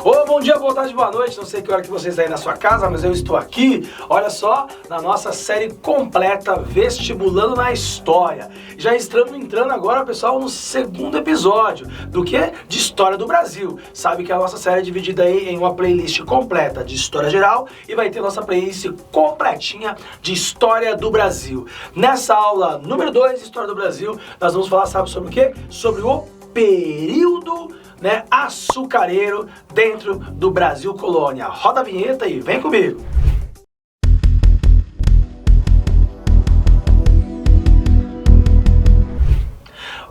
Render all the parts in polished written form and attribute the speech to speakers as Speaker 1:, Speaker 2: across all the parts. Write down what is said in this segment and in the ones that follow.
Speaker 1: Ô, bom dia, boa tarde, boa noite. Não sei que hora que vocês estão aí na sua casa, mas eu estou aqui, olha só, na nossa série completa Vestibulando na História. Já estamos entrando agora, pessoal, no segundo episódio do que? De História do Brasil. Sabe que a nossa série é dividida aí em uma playlist completa de História Geral e vai ter nossa playlist completinha de História do Brasil. Nessa aula número 2 de História do Brasil, nós vamos falar, sabe sobre o quê? Sobre o período açucareiro dentro do Brasil colônia. Roda a vinheta e vem comigo.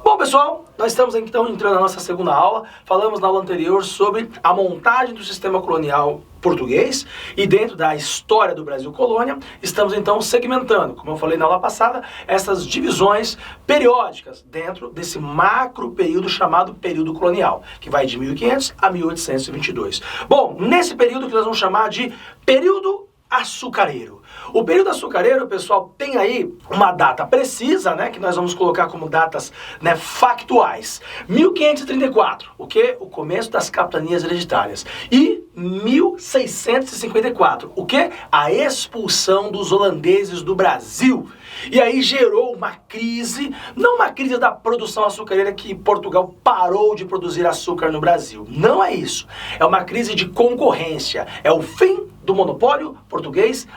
Speaker 1: Bom, pessoal, nós estamos então entrando na nossa segunda aula. Falamos na aula anterior sobre a montagem do sistema colonial português e dentro da história do Brasil colônia, estamos então segmentando, como eu falei na aula passada, essas divisões periódicas dentro desse macro período chamado período colonial, que vai de 1500 a 1822. Bom, nesse período que nós vamos chamar de período açucareiro. O período açucareiro, pessoal, tem aí uma data precisa, que nós vamos colocar como datas, factuais. 1534, o que? O começo das capitanias hereditárias. E 1654, o que? A expulsão dos holandeses do Brasil. E aí gerou uma crise, não uma crise da produção açucareira que Portugal parou de produzir açúcar no Brasil. Não é isso. É uma crise de concorrência. É o fim do monopólio português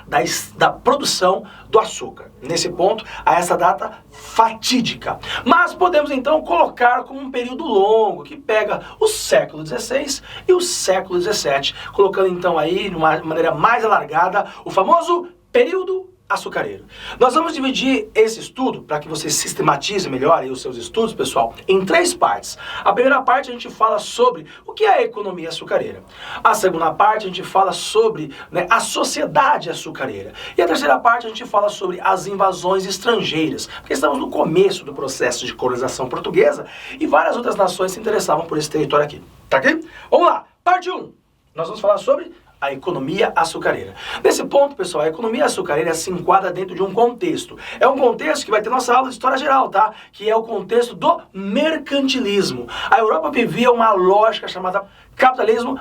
Speaker 1: da produção do açúcar. Nesse ponto, a essa data fatídica. Mas podemos então colocar como um período longo, que pega o século XVI e o século XVII, colocando então aí, de uma maneira mais alargada, o famoso período açucareiro. Nós vamos dividir esse estudo, para que você sistematize melhor aí os seus estudos, pessoal, em 3 partes. A primeira parte a gente fala sobre o que é a economia açucareira. A segunda parte a gente fala sobre a sociedade açucareira. E a terceira parte a gente fala sobre as invasões estrangeiras, porque estamos no começo do processo de colonização portuguesa e várias outras nações se interessavam por esse território aqui. Tá aqui? Vamos lá! Parte 1. Nós vamos falar sobre a economia açucareira. Nesse ponto, pessoal, a economia açucareira se enquadra dentro de um contexto. É um contexto que vai ter nossa aula de história geral, tá? Que é o contexto do mercantilismo. A Europa vivia uma lógica chamada capitalismo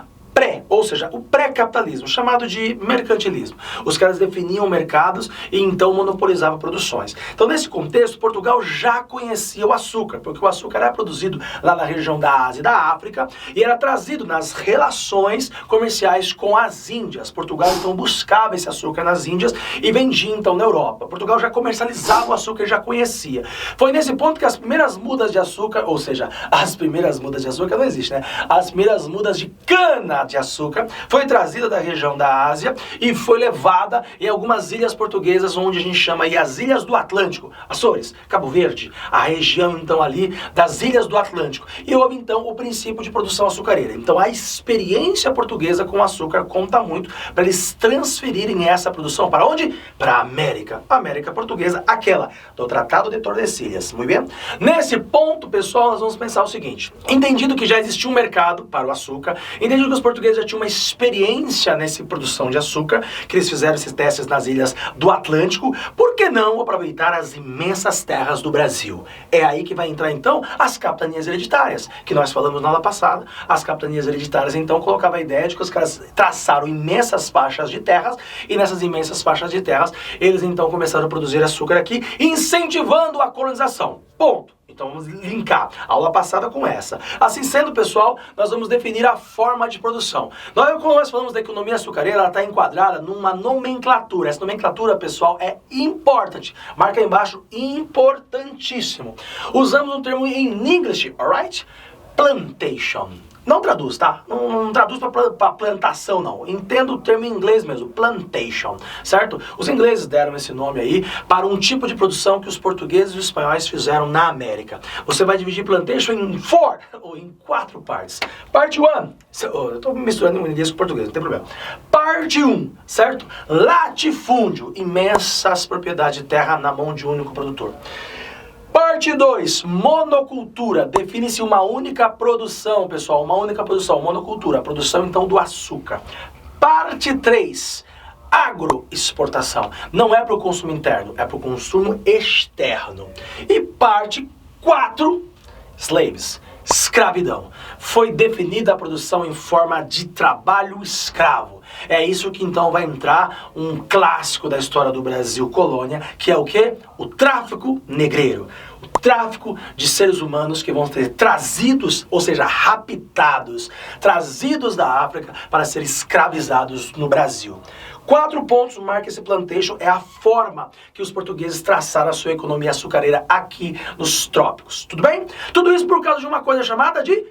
Speaker 1: ou seja, o pré-capitalismo, chamado de mercantilismo. Os caras definiam mercados e então monopolizavam produções. Então, nesse contexto, Portugal já conhecia o açúcar, porque o açúcar era produzido lá na região da Ásia e da África e era trazido nas relações comerciais com as Índias. Portugal, então, buscava esse açúcar nas Índias e vendia, então, na Europa. Portugal já comercializava o açúcar e já conhecia. Foi nesse ponto que as primeiras mudas de açúcar, ou seja, as primeiras mudas de açúcar não existem, As primeiras mudas de cana de açúcar foi trazida da região da Ásia e foi levada em algumas ilhas portuguesas, onde a gente chama aí as ilhas do Atlântico, Açores, Cabo Verde, a região então ali das ilhas do Atlântico. E houve então o princípio de produção açucareira. Então a experiência portuguesa com açúcar conta muito para eles transferirem essa produção para onde? Para a América. A América portuguesa, aquela do Tratado de Tordesilhas. Muito bem? Nesse ponto, pessoal, nós vamos pensar o seguinte: entendido que já existia um mercado para o açúcar, entendido que os portugueses já tinham uma experiência nessa produção de açúcar, que eles fizeram esses testes nas ilhas do Atlântico, por que não aproveitar as imensas terras do Brasil? É aí que vai entrar então as capitanias hereditárias, que nós falamos na aula passada. As capitanias hereditárias então colocavam a ideia de que os caras traçaram imensas faixas de terras, e nessas imensas faixas de terras eles então começaram a produzir açúcar aqui, incentivando a colonização. Ponto. Então vamos linkar a aula passada com essa. Assim sendo, pessoal, nós vamos definir a forma de produção. Quando nós falamos da economia açucareira, ela está enquadrada numa nomenclatura. Essa nomenclatura, pessoal, é importante. Marca aí embaixo, importantíssimo. Usamos um termo em English, alright? Plantation. Não traduz, tá? Não traduz para plantação, não. Entenda o termo em inglês mesmo, plantation, certo? Os ingleses deram esse nome aí para um tipo de produção que os portugueses e os espanhóis fizeram na América. Você vai dividir plantation em 4 partes. Parte 1, eu estou misturando em inglês com português, não tem problema. Parte 1, certo? Latifúndio, imensas propriedades de terra na mão de um único produtor. Parte 2, monocultura. Define-se uma única produção, pessoal. Uma única produção, monocultura. A produção, então, do açúcar. Parte 3, agroexportação. Não é para o consumo interno, é para o consumo externo. E parte 4, slaves. Escravidão. Foi definida a produção em forma de trabalho escravo. É isso que então vai entrar um clássico da história do Brasil colônia, que é o quê? O tráfico negreiro. O tráfico de seres humanos que vão ser trazidos, ou seja, raptados, trazidos da África para serem escravizados no Brasil. 4 pontos marca esse plantation, é a forma que os portugueses traçaram a sua economia açucareira aqui nos trópicos. Tudo bem? Tudo isso por causa de uma coisa chamada de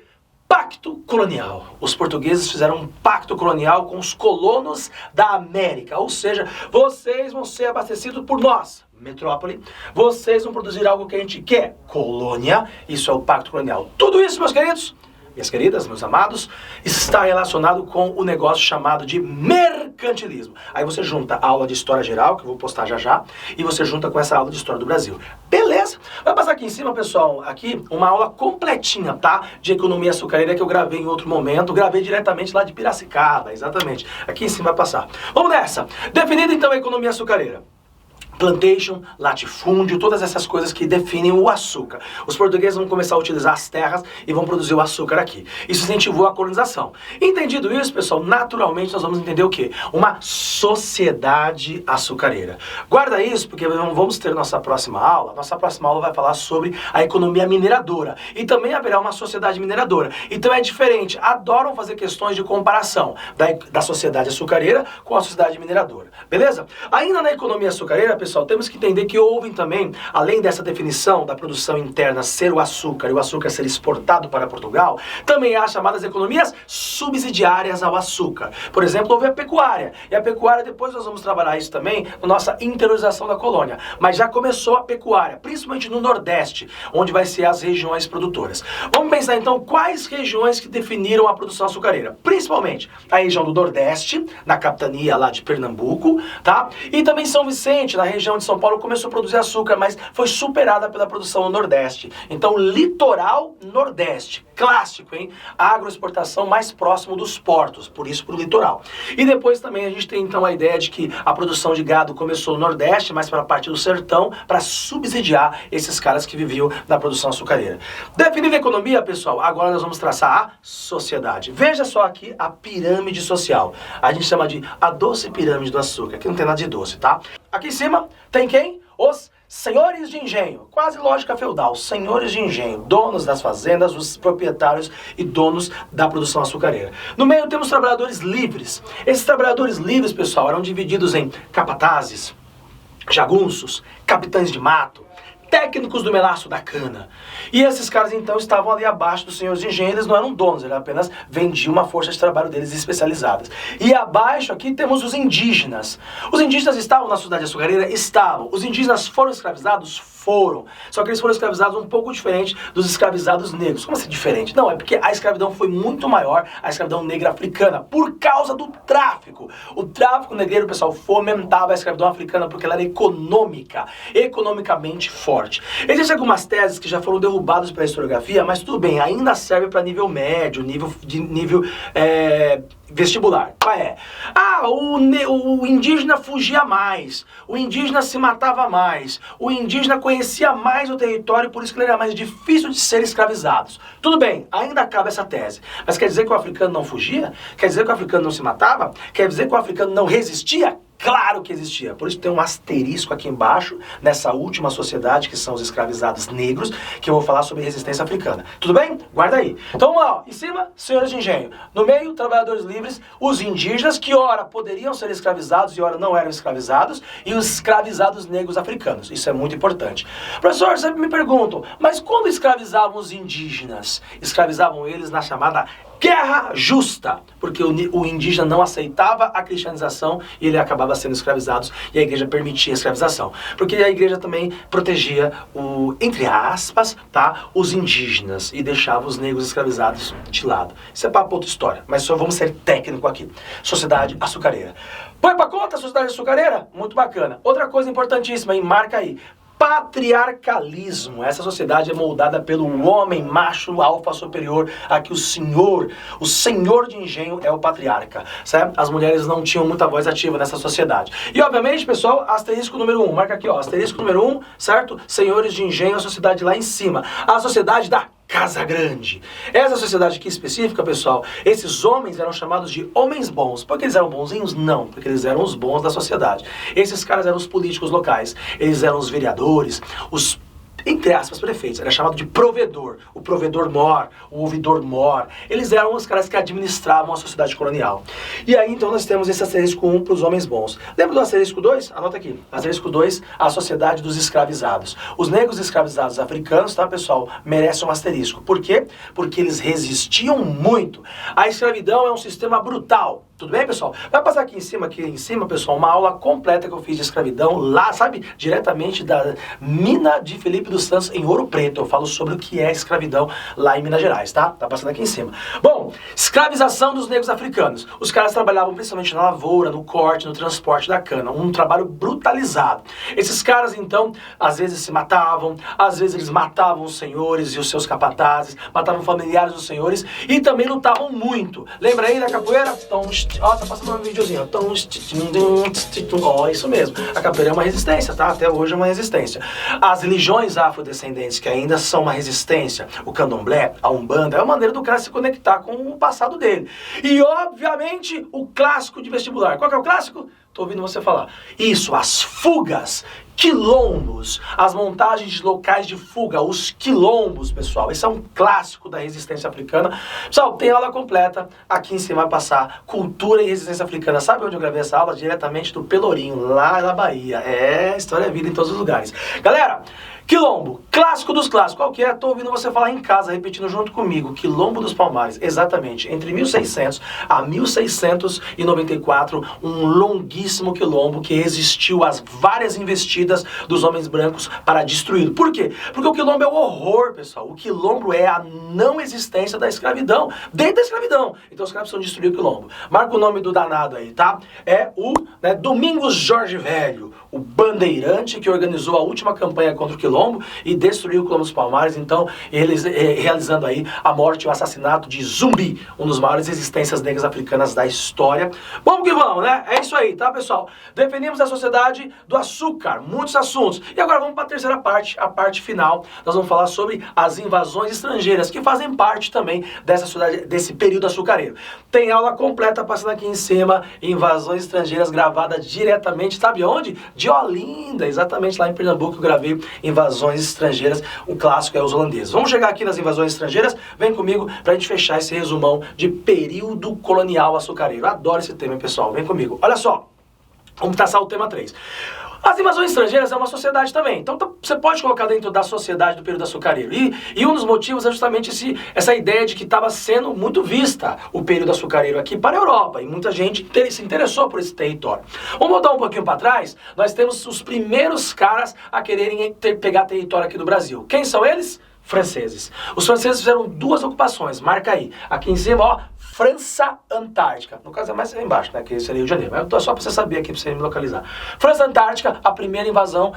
Speaker 1: pacto colonial. Os portugueses fizeram um pacto colonial com os colonos da América, ou seja, vocês vão ser abastecidos por nós, metrópole, vocês vão produzir algo que a gente quer, colônia, isso é o pacto colonial. Tudo isso, meus queridos, minhas queridas, meus amados, está relacionado com o negócio chamado de mercantilismo. Aí você junta a aula de história geral, que eu vou postar já já, e você junta com essa aula de história do Brasil. Beleza? Vai passar aqui em cima, pessoal, aqui uma aula completinha, tá? De economia açucareira que eu gravei em outro momento, gravei diretamente lá de Piracicaba, exatamente. Aqui em cima vai passar. Vamos nessa! Definida então a economia açucareira. Plantation, latifúndio, todas essas coisas que definem o açúcar. Os portugueses vão começar a utilizar as terras e vão produzir o açúcar aqui. Isso incentivou a colonização. Entendido isso, pessoal, naturalmente nós vamos entender o quê? Uma sociedade açucareira. Guarda isso, porque vamos ter nossa próxima aula. Nossa próxima aula vai falar sobre a economia mineradora. E também haverá uma sociedade mineradora. Então é diferente. Adoram fazer questões de comparação da sociedade açucareira com a sociedade mineradora. Beleza? Ainda na economia açucareira, pessoal, temos que entender que houve também, além dessa definição da produção interna ser o açúcar e o açúcar ser exportado para Portugal, também há as chamadas economias subsidiárias ao açúcar. Por exemplo, houve a pecuária. E a pecuária, depois nós vamos trabalhar isso também na nossa interiorização da colônia. Mas já começou a pecuária, principalmente no Nordeste, onde vai ser as regiões produtoras. Vamos pensar então quais regiões que definiram a produção açucareira. Principalmente a região do Nordeste, na capitania lá de Pernambuco, tá? E também São Vicente, na região de São Paulo, começou a produzir açúcar, mas foi superada pela produção no Nordeste. Então, litoral Nordeste, clássico, hein? A agroexportação mais próximo dos portos, por isso pro litoral. E depois também a gente tem então a ideia de que a produção de gado começou no Nordeste, mas para a parte do sertão, para subsidiar esses caras que viviam na produção açucareira. Definida a economia, pessoal, agora nós vamos traçar a sociedade. Veja só aqui a pirâmide social. A gente chama de a doce pirâmide do açúcar. Aqui não tem nada de doce, tá? Aqui em cima tem quem? Os senhores de engenho, quase lógica feudal, senhores de engenho, donos das fazendas, os proprietários e donos da produção açucareira. No meio temos trabalhadores livres. Esses trabalhadores livres, pessoal, eram divididos em capatazes, jagunços, capitães de mato, técnicos do melaço da cana. E esses caras então estavam ali abaixo dos senhores de engenho, eles não eram donos, eles apenas vendiam uma força de trabalho deles especializadas. E abaixo aqui temos os indígenas. Os indígenas estavam na sociedade açucareira? Estavam. Os indígenas foram escravizados? Foram. Só que eles foram escravizados um pouco diferente dos escravizados negros. Como assim diferente? Não, é porque a escravidão foi muito maior, a escravidão negra africana, por causa do tráfico. O tráfico negreiro, pessoal, fomentava a escravidão africana porque ela era econômica, economicamente forte. Existem algumas teses que já foram derrubadas pela historiografia, mas tudo bem, ainda serve para nível médio, nível vestibular. Qual é? O indígena fugia mais, o indígena se matava mais, o indígena conhecia mais o território, por isso que ele era mais difícil de ser escravizado. Tudo bem, ainda cabe essa tese. Mas quer dizer que o africano não fugia? Quer dizer que o africano não se matava? Quer dizer que o africano não resistia? Claro que existia. Por isso tem um asterisco aqui embaixo, nessa última sociedade, que são os escravizados negros, que eu vou falar sobre resistência africana. Tudo bem? Guarda aí. Então vamos lá, ó. Em cima, senhores de engenho. No meio, trabalhadores livres, os indígenas, que ora poderiam ser escravizados e ora não eram escravizados, e os escravizados negros africanos. Isso é muito importante. Professor, sempre me perguntam, mas quando escravizavam os indígenas? Escravizavam eles na chamada guerra justa, porque o indígena não aceitava a cristianização e ele acabava sendo escravizado e a igreja permitia a escravização. Porque a igreja também protegia, entre aspas, tá, os indígenas e deixava os negros escravizados de lado. Isso é papo outra história, mas só vamos ser técnico aqui. Sociedade açucareira. Põe pra conta a sociedade açucareira? Muito bacana. Outra coisa importantíssima, hein? Marca aí. Patriarcalismo. Essa sociedade é moldada pelo homem macho alfa superior, aqui o senhor de engenho é o patriarca, certo? As mulheres não tinham muita voz ativa nessa sociedade. E obviamente, pessoal, asterisco número 1, marca aqui, ó, asterisco número 1, certo? Senhores de engenho, a sociedade lá em cima. A sociedade da Casa Grande. Essa sociedade aqui específica, pessoal, esses homens eram chamados de homens bons. Por que eles eram bonzinhos? Não, porque eles eram os bons da sociedade. Esses caras eram os políticos locais, eles eram os vereadores, os, entre aspas, prefeitos. Era chamado de provedor, o provedor-mor, o ouvidor-mor. Eles eram os caras que administravam a sociedade colonial. E aí, então, nós temos esse asterisco 1 para os homens bons. Lembra do asterisco 2? Anota aqui. Asterisco 2, a sociedade dos escravizados. Os negros escravizados africanos, tá, pessoal, merecem um asterisco. Por quê? Porque eles resistiam muito. A escravidão é um sistema brutal. Tudo bem, pessoal? Vai passar aqui em cima, pessoal, uma aula completa que eu fiz de escravidão lá, sabe? Diretamente da mina de Felipe dos Santos, em Ouro Preto. Eu falo sobre o que é escravidão lá em Minas Gerais, tá? Tá passando aqui em cima. Bom, escravização dos negros africanos. Os caras trabalhavam principalmente na lavoura, no corte, no transporte da cana. Um trabalho brutalizado. Esses caras, então, às vezes se matavam, às vezes eles matavam os senhores e os seus capatazes, matavam familiares dos senhores e também lutavam muito. Lembra aí da capoeira? Então, ó, tá passando um videozinho. Ó, isso mesmo. A capoeira é uma resistência, tá? Até hoje é uma resistência. As religiões afrodescendentes que ainda são uma resistência, o candomblé, a umbanda, é uma maneira do cara se conectar com o passado dele. E, obviamente, o clássico de vestibular. Qual que é o clássico? Tô ouvindo você falar. Isso, as fugas, quilombos, as montagens de locais de fuga, os quilombos, pessoal. Esse é um clássico da resistência africana. Pessoal, tem aula completa. Aqui em cima vai passar Cultura e Resistência Africana. Sabe onde eu gravei essa aula? Diretamente do Pelourinho, lá na Bahia. É, história é vida em todos os lugares. Galera, quilombo, clássico dos clássicos. Qual que é? Tô ouvindo você falar em casa, repetindo junto comigo. Quilombo dos Palmares. Exatamente. Entre 1600 a 1694, um longuíssimo quilombo que resistiu às várias investidas dos homens brancos para destruí-lo. Por quê? Porque o quilombo é o horror, pessoal. O quilombo é a não existência da escravidão. Dentro da escravidão. Então os caras precisam destruir o quilombo. Marca o nome do danado aí, tá? É o Domingos Jorge Velho, o bandeirante que organizou a última campanha contra o quilombo e destruiu o quilombo dos Palmares, então eles realizando aí a morte e o assassinato de Zumbi, um dos maiores resistências negras africanas da história. Vamos que vamos, né? É isso aí, tá, pessoal? Defendemos a sociedade do açúcar, muitos assuntos. E agora vamos para a terceira parte, a parte final. Nós vamos falar sobre as invasões estrangeiras, que fazem parte também dessa sociedade, desse período açucareiro. Tem aula completa passando aqui em cima, invasões estrangeiras gravada diretamente, sabe onde? De Olinda, exatamente lá em Pernambuco eu gravei invasões estrangeiras, o clássico é os holandeses. Vamos chegar aqui nas invasões estrangeiras, vem comigo pra gente fechar esse resumão de período colonial açucareiro. Adoro esse tema, pessoal, vem comigo. Olha só, vamos traçar o tema 3. As invasões estrangeiras é uma sociedade também. Então você pode colocar dentro da sociedade do período açucareiro. E um dos motivos é justamente essa ideia de que estava sendo muito vista o período açucareiro aqui para a Europa. E muita gente se interessou por esse território. Vamos voltar um pouquinho para trás. Nós temos os primeiros caras a quererem pegar território aqui do Brasil. Quem são eles? Franceses. Os franceses fizeram 2 ocupações. Marca aí. Aqui em cima, ó. França Antártica. No caso é mais aí embaixo, né? Que seria Rio de Janeiro. Mas só para você saber aqui, para você me localizar. França Antártica, a primeira invasão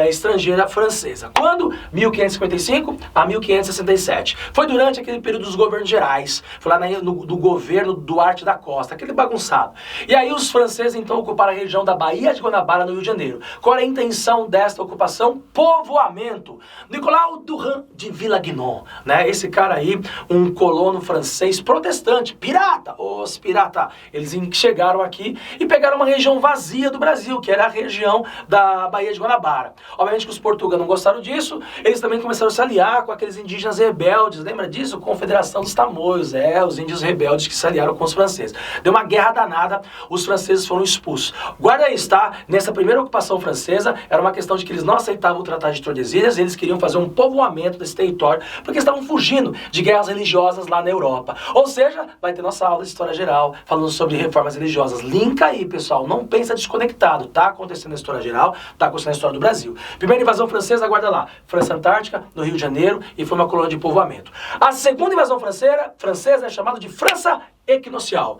Speaker 1: estrangeira francesa. Quando? 1555 a 1567. Foi durante aquele período dos governos gerais. Foi lá do governo Duarte da Costa, aquele bagunçado. E aí os franceses então ocuparam a região da Baía de Guanabara, no Rio de Janeiro. Qual é a intenção desta ocupação? Povoamento. Nicolau Durand de Villagnon, né? Esse cara aí, um colono francês protestante, pirata, os pirata, eles chegaram aqui e pegaram uma região vazia do Brasil, que era a região da Baía de Guanabara. Obviamente que os portugueses não gostaram disso, eles também começaram a se aliar com aqueles indígenas rebeldes, lembra disso? Confederação dos Tamoios, os índios rebeldes que se aliaram com os franceses. Deu uma guerra danada, os franceses foram expulsos. Guarda isso, tá? Nessa primeira ocupação francesa, era uma questão de que eles não aceitavam o Tratado de Tordesilhas, eles queriam fazer um povoamento desse território, porque estavam fugindo de guerras religiosas lá na Europa. Ou seja, vai ter nossa aula de História Geral, falando sobre reformas religiosas. Linka aí, pessoal. Não pensa desconectado. Tá acontecendo na História Geral, tá acontecendo na História do Brasil. Primeira invasão francesa, guarda lá. França Antártica, no Rio de Janeiro, e foi uma colônia de povoamento. A segunda invasão francesa é chamada de França Equinocial.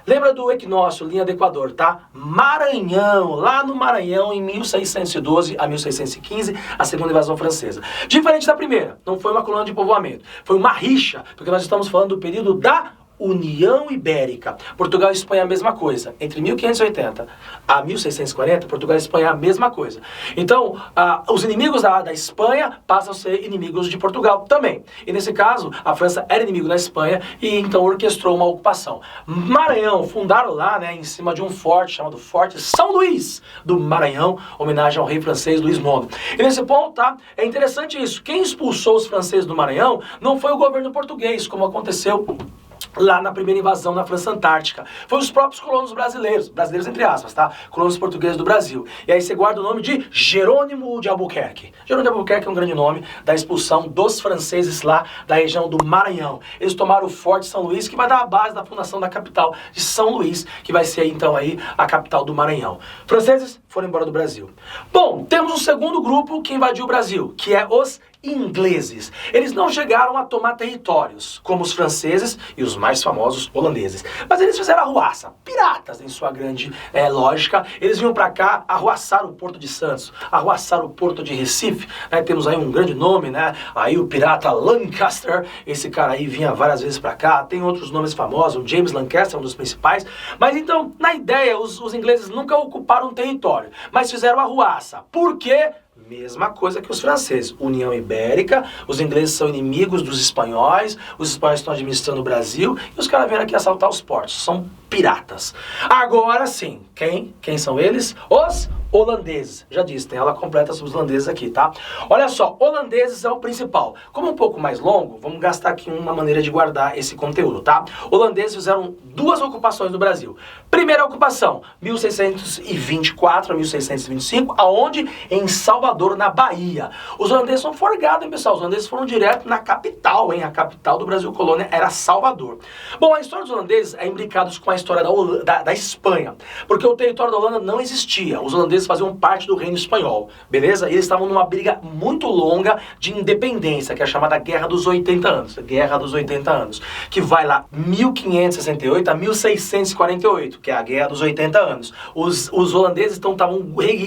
Speaker 1: Lembra do equinócio, linha do Equador, tá? Maranhão, lá no Maranhão, em 1612 a 1615, a segunda invasão francesa. Diferente da primeira, não foi uma colônia de povoamento, foi uma rixa, porque nós estamos falando do período da União Ibérica. Portugal e Espanha a mesma coisa. Entre 1580 a 1640, Portugal e Espanha a mesma coisa. Então, os inimigos da Espanha passam a ser inimigos de Portugal também. E nesse caso, a França era inimigo da Espanha e então orquestrou uma ocupação. Maranhão, fundaram lá, né, em cima de um forte chamado Forte São Luís do Maranhão, homenagem ao rei francês Luís IX. E nesse ponto, tá, é interessante isso. Quem expulsou os franceses do Maranhão não foi o governo português, como aconteceu lá na primeira invasão na França Antártica. Foi os próprios colonos brasileiros entre aspas, tá? Colonos portugueses do Brasil. E aí você guarda o nome de Jerônimo de Albuquerque. Jerônimo de Albuquerque é um grande nome da expulsão dos franceses lá da região do Maranhão. Eles tomaram o Forte São Luís, que vai dar a base da fundação da capital de São Luís, que vai ser então aí a capital do Maranhão. Franceses foram embora do Brasil. Bom, temos um segundo grupo que invadiu o Brasil, que é os ingleses. Eles não chegaram a tomar territórios, como os franceses e os mais famosos holandeses. Mas eles fizeram arruaça, piratas em sua grande lógica. Eles vinham pra cá arruaçar o Porto de Santos, arruaçar o Porto de Recife, né? Temos aí um grande nome, né? Aí o pirata Lancaster, esse cara aí vinha várias vezes pra cá. Tem outros nomes famosos, o James Lancaster, um dos principais. Mas então, na ideia, os ingleses nunca ocuparam um território, mas fizeram arruaça. Por quê? Mesma coisa que os franceses, União Ibérica, os ingleses são inimigos dos espanhóis, os espanhóis estão administrando o Brasil e os caras vieram aqui assaltar os portos, são piratas. Agora sim, quem são eles? Os holandeses. Já disse, tem aula completa sobre os holandeses aqui, tá? Olha só, holandeses é o principal. Como é um pouco mais longo, vamos gastar aqui uma maneira de guardar esse conteúdo, tá? Holandeses fizeram duas ocupações no Brasil. Primeira ocupação, 1624 a 1625, aonde? Em Salvador, na Bahia. Os holandeses são forgados, hein, pessoal? Os holandeses foram direto na capital, hein? A capital do Brasil colônia era Salvador. Bom, a história dos holandeses é imbricada com a história da Espanha, porque o território da Holanda não existia. Os holandeses faziam parte do reino espanhol, beleza? E eles estavam numa briga muito longa de independência, que é a chamada Guerra dos 80 Anos. Guerra dos 80 Anos, que vai lá 1568 a 1648, que é a Guerra dos 80 Anos. Os holandeses estavam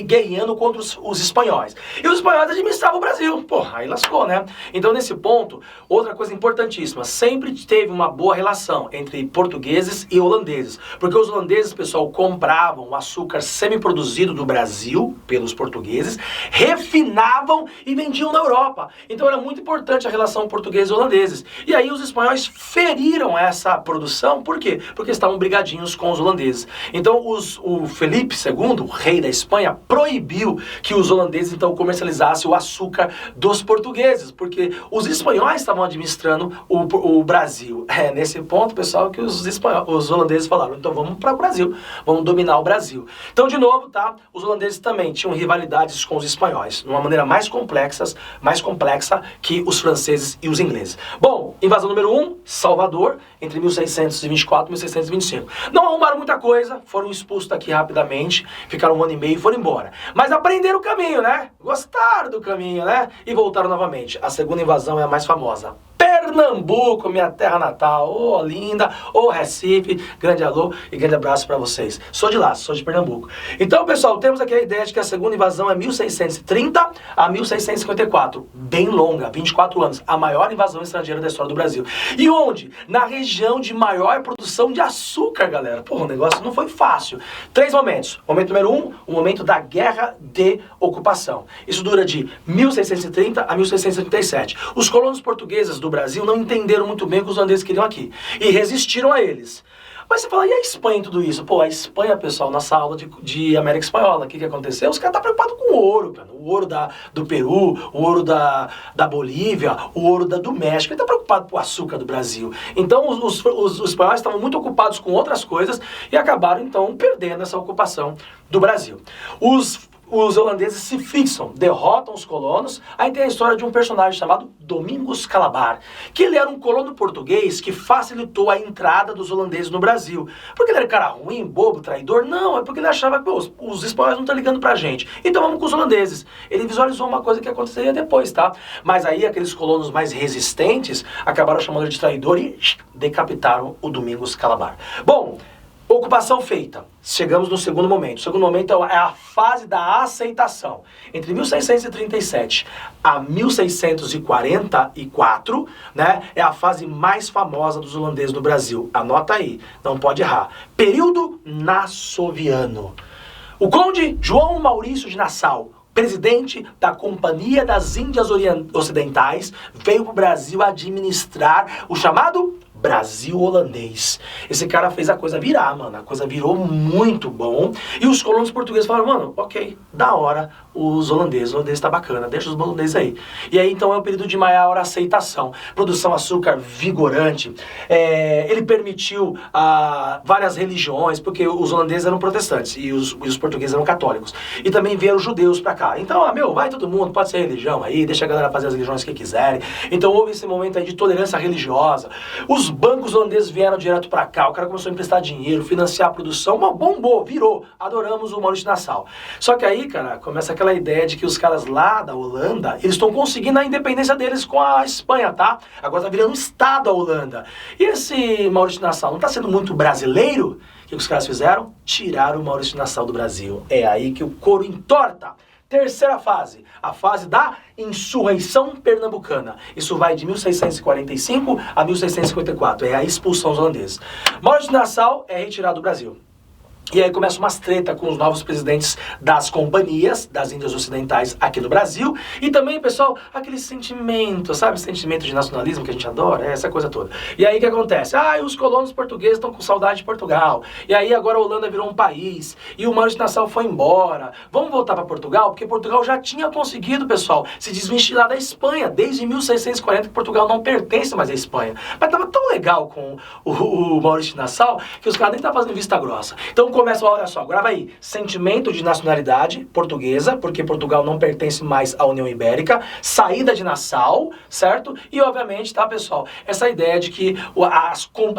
Speaker 1: guerreando contra os espanhóis. E os espanhóis administravam o Brasil. Porra, aí lascou, né? Então, nesse ponto, outra coisa importantíssima, sempre teve uma boa relação entre portugueses e holandeses. Porque os holandeses, pessoal, compravam o açúcar semi-produzido do Brasil, pelos portugueses, refinavam e vendiam na Europa. Então era muito importante a relação portugueses e holandeses. E aí os espanhóis feriram essa produção, por quê? Porque estavam brigadinhos com os holandeses. Então o Felipe II, o rei da Espanha, proibiu que os holandeses então comercializassem o açúcar dos portugueses, porque os espanhóis estavam administrando o Brasil. É nesse ponto, pessoal, que os holandeses falaram, então vamos para o Brasil, vamos dominar o Brasil. Então, de novo, tá? Os holandeses também tinham rivalidades com os espanhóis, de uma maneira mais complexa que os franceses e os ingleses. Bom, invasão número 1, Salvador, entre 1624 e 1625. Não arrumaram muita coisa, foram expulsos daqui rapidamente, ficaram 1 ano e meio e foram embora. Mas aprenderam o caminho, né? Gostaram do caminho, né? E voltaram novamente. A segunda invasão é a mais famosa. Pernambuco, minha terra natal, ô linda, ô Recife, grande alô e grande abraço para vocês. Sou de lá, sou de Pernambuco. Então, pessoal, temos aqui a ideia de que a segunda invasão é 1630 a 1654, bem longa, 24 anos, a maior invasão estrangeira da história do Brasil. E onde? Na região de maior produção de açúcar, galera. Pô, o negócio não foi fácil. 3 momentos. Momento número 1, o momento da Guerra de Ocupação. Isso dura de 1630 a 1637. Os colonos portugueses do Brasil não entenderam muito bem o que os holandeses queriam aqui e resistiram a eles. Mas você fala, e a Espanha em tudo isso? Pô, a Espanha, pessoal, nossa aula de América Espanhola, o que aconteceu? Os caras estão preocupados com o ouro, cara. O ouro do Peru, o ouro da Bolívia, o ouro do México. Ele está preocupado com o açúcar do Brasil. Então, os espanhóis estavam muito ocupados com outras coisas e acabaram, então, perdendo essa ocupação do Brasil. Os holandeses se fixam, derrotam os colonos. Aí tem a história de um personagem chamado Domingos Calabar, que ele era um colono português que facilitou a entrada dos holandeses no Brasil. Porque ele era cara ruim, bobo, traidor? Não, é porque ele achava que os espanhóis não estão ligando pra gente. Então vamos com os holandeses. Ele visualizou uma coisa que aconteceria depois, tá? Mas aí aqueles colonos mais resistentes acabaram chamando ele de traidor e decapitaram o Domingos Calabar. Bom, Ocupação feita. Chegamos no segundo momento. O segundo momento é a fase da aceitação. Entre 1637 a 1644, né, é a fase mais famosa dos holandeses no Brasil. Anota aí, não pode errar. Período nassoviano. O conde João Maurício de Nassau, presidente da Companhia das Índias Ocidentais, veio para o Brasil administrar o chamado Brasil holandês. Esse cara fez a coisa virar, mano. A coisa virou muito bom. E os colonos portugueses falaram, mano, ok, da hora, os holandeses tá bacana, deixa os holandeses aí. E aí então é o período de maior aceitação. Produção açúcar vigorante. Ele permitiu várias religiões, porque os holandeses eram protestantes e os portugueses eram católicos. E também vieram judeus pra cá. Então, vai todo mundo, pode ser religião aí, deixa a galera fazer as religiões que quiserem. Então houve esse momento aí de tolerância religiosa. Os bancos holandeses vieram direto pra cá, o cara começou a emprestar dinheiro, financiar a produção, mas bombou, virou. Adoramos o Maurício de Nassau. Só que aí, cara, começa aquela ideia de que os caras lá da Holanda, eles estão conseguindo a independência deles com a Espanha, tá? Agora tá virando um estado a Holanda. E esse Maurício de Nassau não tá sendo muito brasileiro? O que os caras fizeram? Tiraram o Maurício de Nassau do Brasil. É aí que o couro entorta. Terceira fase, a fase da insurreição pernambucana. Isso vai de 1645 a 1654, é a expulsão dos holandeses. Maurício de Nassau é retirado do Brasil. E aí começa umas treta com os novos presidentes das companhias das Índias Ocidentais aqui no Brasil. E também, pessoal, aquele sentimento, sabe? Sentimento de nacionalismo que a gente adora, essa coisa toda. E aí o que acontece? Os colonos portugueses estão com saudade de Portugal. E aí agora a Holanda virou um país. E o Maurício de Nassau foi embora. Vamos voltar para Portugal? Porque Portugal já tinha conseguido, pessoal, se desvencilhar da Espanha. Desde 1640 que Portugal não pertence mais à Espanha. Mas tava tão legal com o Maurício de Nassau que os caras nem estavam fazendo vista grossa. Então começa, olha só, grava aí, sentimento de nacionalidade portuguesa, porque Portugal não pertence mais à União Ibérica, saída de Nassau, certo? E obviamente, tá, pessoal, essa ideia de que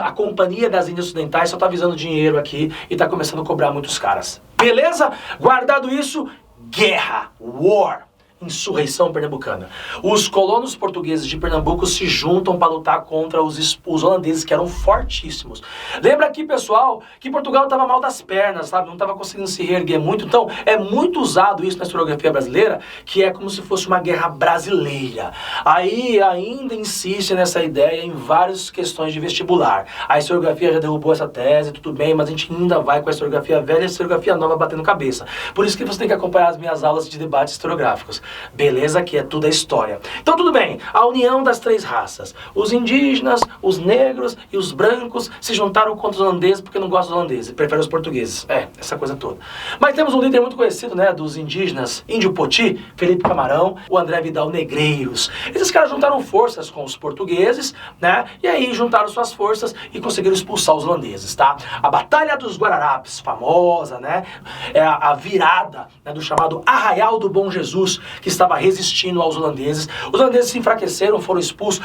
Speaker 1: a Companhia das Índias Ocidentais só tá visando dinheiro aqui e tá começando a cobrar muitos caras. Beleza? Guardado isso, guerra, war. Insurreição pernambucana. Os colonos portugueses de Pernambuco se juntam para lutar contra os holandeses, que eram fortíssimos. Lembra aqui, pessoal, que Portugal estava mal das pernas, sabe? Não estava conseguindo se reerguer muito. Então, é muito usado isso na historiografia brasileira, que é como se fosse uma guerra brasileira. Aí, ainda insiste nessa ideia em várias questões de vestibular. A historiografia já derrubou essa tese, tudo bem, mas a gente ainda vai com a historiografia velha e a historiografia nova batendo cabeça. Por isso que você tem que acompanhar as minhas aulas de debates historiográficos. Beleza? Que é tudo a história. Então tudo bem, a união das três raças. Os indígenas, os negros e os brancos se juntaram contra os holandeses porque não gostam dos holandeses, preferem os portugueses. Essa coisa toda. Mas temos um líder muito conhecido, né, dos indígenas, Índio Poti, Felipe Camarão, o André Vidal Negreiros. Esses caras juntaram forças com os portugueses, né, e aí juntaram suas forças e conseguiram expulsar os holandeses, tá? A Batalha dos Guararapes, famosa, né, é a virada, né, do chamado Arraial do Bom Jesus, que estava resistindo aos holandeses. Os holandeses se enfraqueceram, foram expulsos.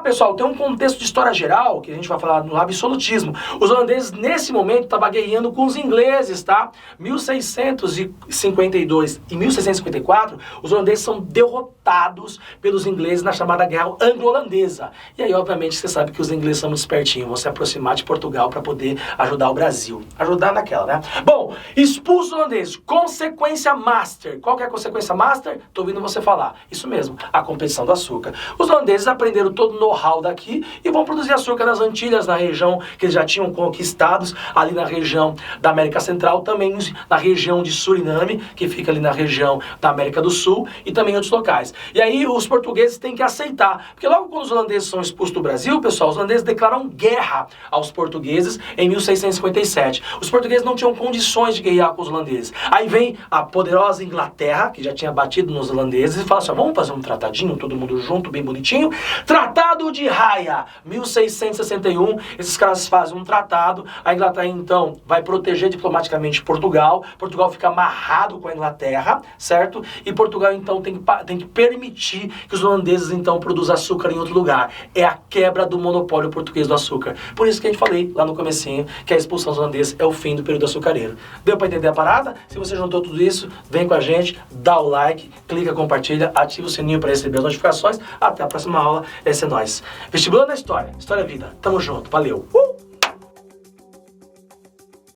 Speaker 1: Pessoal, tem um contexto de história geral, que a gente vai falar no absolutismo. Os holandeses, nesse momento, estavam guerreando com os ingleses, tá? 1652 e 1654, os holandeses são derrotados pelos ingleses na chamada Guerra Anglo-Holandesa. E aí, obviamente, você sabe que os ingleses são muito espertinhos, vão se aproximar de Portugal para poder ajudar o Brasil. Ajudar naquela, né? Bom, expulsos os holandeses. Consequência master. Qual que é a consequência master? Tô ouvindo você falar. Isso mesmo, a competição do açúcar. Os holandeses aprenderam todo o know-how daqui e vão produzir açúcar nas Antilhas, na região que eles já tinham conquistados, ali na região da América Central, também na região de Suriname, que fica ali na região da América do Sul, e também em outros locais. E aí os portugueses têm que aceitar, porque logo quando os holandeses são expulsos do Brasil, pessoal, os holandeses declaram guerra aos portugueses em 1657. Os portugueses não tinham condições de guerrear com os holandeses. Aí vem a poderosa Inglaterra, que já tinha batido nos holandeses, e fala assim, vamos fazer um tratadinho, todo mundo junto, bem bonitinho. Tratado de Haia, 1661, esses caras fazem um tratado, a Inglaterra então vai proteger diplomaticamente Portugal, Portugal fica amarrado com a Inglaterra, certo? E Portugal então tem que permitir que os holandeses então produzam açúcar em outro lugar. É a quebra do monopólio português do açúcar. Por isso que a gente falei lá no comecinho que a expulsão dos holandeses é o fim do período açucareiro. Deu pra entender a parada? Se você juntou tudo isso, vem com a gente, dá o like, clica, compartilha, ativa o sininho para receber as notificações. Até a próxima aula. Esse é nóis. Vestibular na História. História é vida. Tamo junto. Valeu.